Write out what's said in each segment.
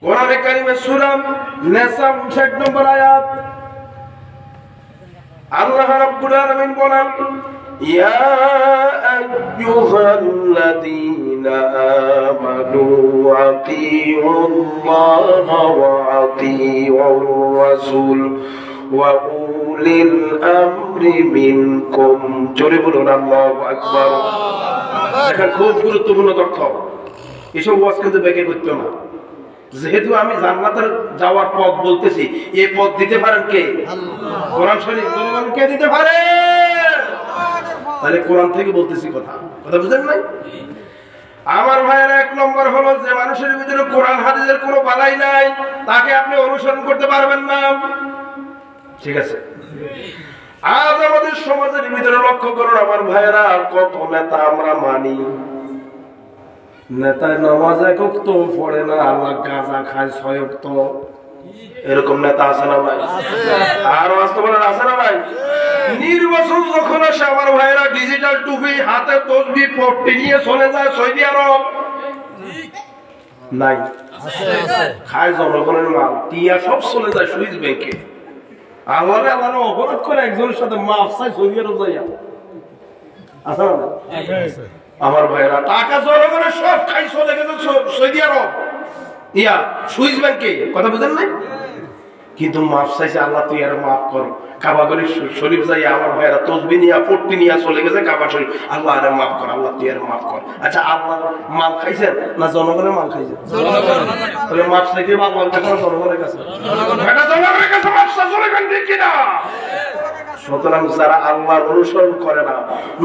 কোরআনে কারিমে সূরা নিসা 59 নম্বর আয়াত আল্লাহ রাব্বুল আলামিন বলেন ইয়া আইয়ুহাল্লাযীনা আমানু আতিউল্লাহা ওয়া আতিউর রাসূল ওয়া উলিল আমরি মিনকুম। জোরে বলুন আল্লাহু আকবার। এটা খুব গুরুত্বপূর্ণ তথ্য, এসব ওয়াজ কিন্তু বেকে করতে না। যেহেতু আমি জান্নাতের যাওয়ার পথ বলতেছি, এই পথ দিতে পারেন কে? কোরআন শরীফ বলুন কে দিতে পারে? তাহলে কোরআন থেকে বলতেছি, কথা বুঝেন নাই? আমার ভাইয়ের এক নম্বর হলো যে মানুষের ভিতরে কোরআন হাদিসের কোনো বালাই নাই, তাকে আপনি অনুসরণ করতে পারবেন না। ঠিক আছে? আজ আমাদের সমাজের ভিতরে লক্ষ্য করুন আমার ভাইয়েরা, কত নেতা আমরা মানি, নেতা নামাজ একক তো পড়ে না, আল্লাহ গাঁজা খায় 6 ওয়াক্ত, এরকম নেতা আছে না ভাই? আর বাস্তবতা আছে না ভাই? নির্বাচন যখন আসে আমার ভাইয়েরা ডিজিটাল টুপি হাতে তসবিহ পড়তে নিয়ে চলে যায় সৌদি আরব। নাই? খায় জনগণের মাল, টিয়া সব চলে যায় সুইস ব্যাংকে। আল্লাহ অপরাধ করে একজনের সাথে মাফ চাই সৌদি আরব যাইয়া, আছে না? আমার ভাইয়েরা টাকা জনগণের সব খাই চলে গেছে সৌদি আরব, ইয়া সুইস ব্যাংকে, কথা বুঝেন নাই? কিন্তু মাফ চাইছে, আল্লাহ তুই আর মাফ কর। কাবা শরীফ যাই আমার ভাইয়েরা তসবিহ নিয়ে পট্টি নিয়ে চলে গেছে কাবা শরীফ, আল্লাহ আরে মাফ কর, আল্লাহ তুই আর মাফ কর। আচ্ছা আল্লাহ মাল খাইছেন না জনগণের মাল খাইছেন? তাহলে মাফ চাইতে মাল জনগণের কাছে, জনগণের কাছে মাফ চাই, জনগণ ঠিক কিনা? সুতরাং যারা আল্লাহর অনুসরণ করে না,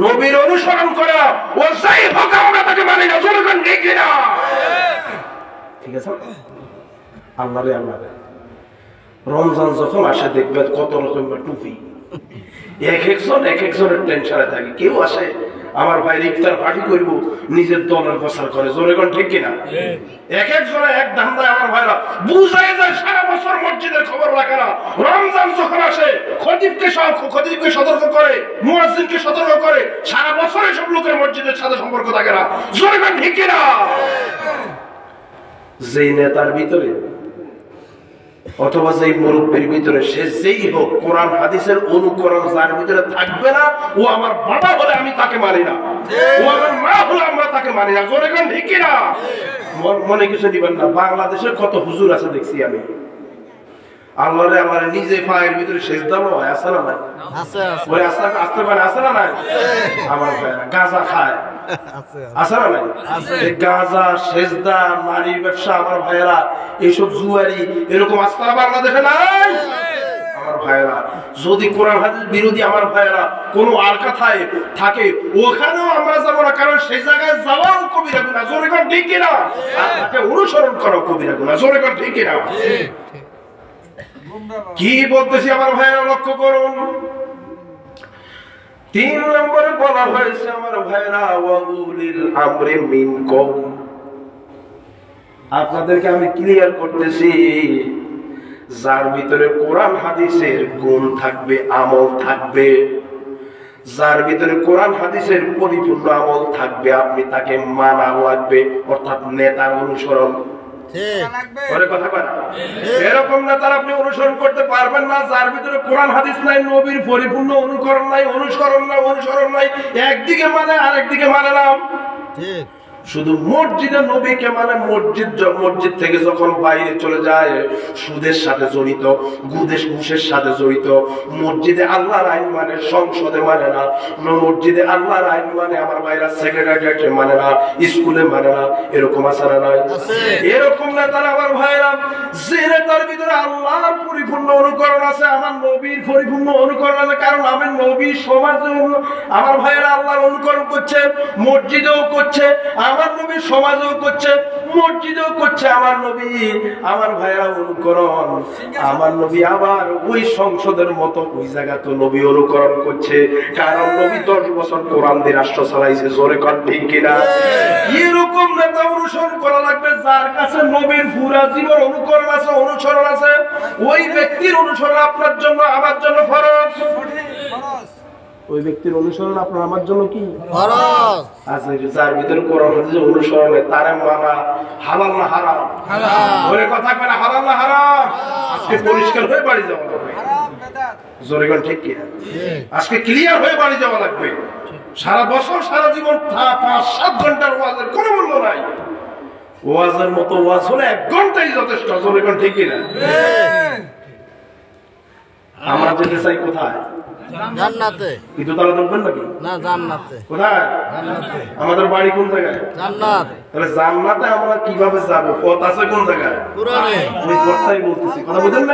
নবীর অনুসরণ করে না, ও যাই হোক আমরা তাকে মানি না, জনগণ ঠিক কিনা? ঠিক আছে? আল্লাহ রমজান যখন আসে দেখবেন কত রকমের টুপি, এক একজনের টেনশনে থাকে। কেউ আসে আমার ভাই ইফতার পার্টি করবো, নিজের দলের প্রচার করে, জনগণ ঠিক কিনা? এক একজনে এক ধান্দায় আমার ভাইরা বুঝাই যায় সারা বছর মসজিদের খবর রাখে না। রমজান যখন আসে খতিবকে সতর্ক করে, মুয়াজ্জিনকে সতর্ক করে, সারা বছর সব লোকের মসজিদের সাথে সম্পর্ক থাকে না, জনগণ ঠিক কিনা? যেই নেতার ভিতরে অথবা যেই মুরব্বীর ভিতরে, সে যেই হোক, কোরআন হাদিসের অনুকরণ যার ভিতরে থাকবে না, ও আমার বাবা হলে আমি তাকে মানি না, ও আমার মা হলে আমরা তাকে মানি না, জনগণ ঠিক কিনা? মনে কিছু দিবেন না, বাংলাদেশের কত হুজুর আছে দেখছি আমি, আল্লাহরে আমার নিজে পায়ের ভিতরে সেজদা হয়, আছে না নাই? ওই আসতে পারে, আছে না নাই? আমার ভাইরা গাঁজা খায়, আছে না নাই? গাঁজা, সেজদা, নারী ব্যবসা, আমার ভাইয়েরা এইসব জুয়ারি, এরকম আসতে বাংলাদেশে নাই। আমার ভাইয়েরা যদি কোরআন হাদিস বিরোধী আমার ভাইয়েরা কোনো আর কথায় থাকে, ওখানেও আমরা যাবো না, কারণ সেই জায়গায় যাওয়াও কবিরা গুনাহ, জোরে কোন ঠিক কিনা? আর তাকে অনুসরণ করো কবিরা গুনাহ, জোরে কোন ঠিক কিনা? কি বলতেছি আমার ভাইয়েরা লক্ষ্য করুন। 3 নম্বরে বলা হয়েছে আমার ভাইয়েরা ওয়াউলিল আমরি মিনকুম। আপনাদেরকে আমি ক্লিয়ার করতেছি, যার ভিতরে কোরআন হাদিসের গুণ থাকবে, আমল থাকবে, যার ভিতরে কোরআন হাদিসের পরিপূর্ণ আমল থাকবে, আপনি তাকে মানা লাগবে, অর্থাৎ নেতার অনুসরণ এরকম নেতার আপনি অনুসরণ করতে পারবেন না যার ভিতরে কোরআন হাদিস নাই, নবীর পরিপূর্ণ অনুকরণ নাই, অনুসরণ নাই, একদিকে মানে আরেকদিকে মানে না। শুধু মসজিদে নবীকে মানে, মসজিদ থেকে যখন বাইরে চলে যায় সুদের সাথে জড়িত, ঘুষের সাথে জড়িত, মসজিদে আল্লাহর আইন মানে, সংসদে মানে না, মসজিদে আল্লাহর আইন মানে আমার ভাইরা সেক্রেটারিয়েটে মানে না, স্কুলে মানে না, এরকম আছে না নাই? এরকম না তারা আমার ভাইরা, যে নেতার ভিতরে আল্লাহর পরিপূর্ণ অনুকরণ আছে, আমার নবীর পরিপূর্ণ অনুকরণ আছে, কারণ আমার নবী সমাজে আমার ভাইরা আল্লাহর অনুকরণ করছে, মসজিদেও করছে, আমার নবী সমাজেও করছে, মসজিদেও করছে আমার নবী, আমার ভাইরা অনুকরণ। আমার নবী আবার ওই সংসদের মতো ওই জায়গা তো নবী অনুকরণ করছে, কারণ নবী 10 বছর কোরআন দিয়ে রাষ্ট্র চালাইছে, জোরে কর ঠিক কিনা? এরকম নেতা অনুসরণ করা লাগবে যার কাছে নবীর পুরা জীবন অনুকরণ আছে, অনুসরণ আছে। ওই ব্যক্তির অনুসরণ আপনার জন্য, আমার জন্য ফরজ। ওই ব্যক্তির অনুসরণ আপনার আমার জন্য কি ফরজ? আচ্ছা, যার ভিতরে কোরআন হাদিসের অনুসরণ তারে মানা হালাল না হারাম? ওরে কথা কয় না, হালাল না হারাম? আজকে পরিষ্কার হয়ে বাড়ি যাওয়া লাগবে। জোরে কোন ঠিক কি? আজকে ক্লিয়ার হয়ে বাড়ি যাওয়া লাগবে। সারা বছর সারা জীবন 5-7 ঘন্টার ওয়াজের কোনো মূল্য নাই। ওয়াজের মতো ওয়াজ হলে 1 ঘন্টাই যথেষ্ট। জোরে কোন ঠিক কি না? আমরা যেতে চাই কোথায়? জান্নাতে। কিন্তু তারা ঢুকবেন নাকি? না, জান্নাতে। কোথায়? জান্নাতে। আমাদের বাড়ি কোন জায়গায়? জান্নাত। তাহলে জান্নাতে আমরা কিভাবে যাবো? পথ আছে কোন জায়গায়? কোরআনে। ওই কথাই বলতেছি, কথা বুঝেন না?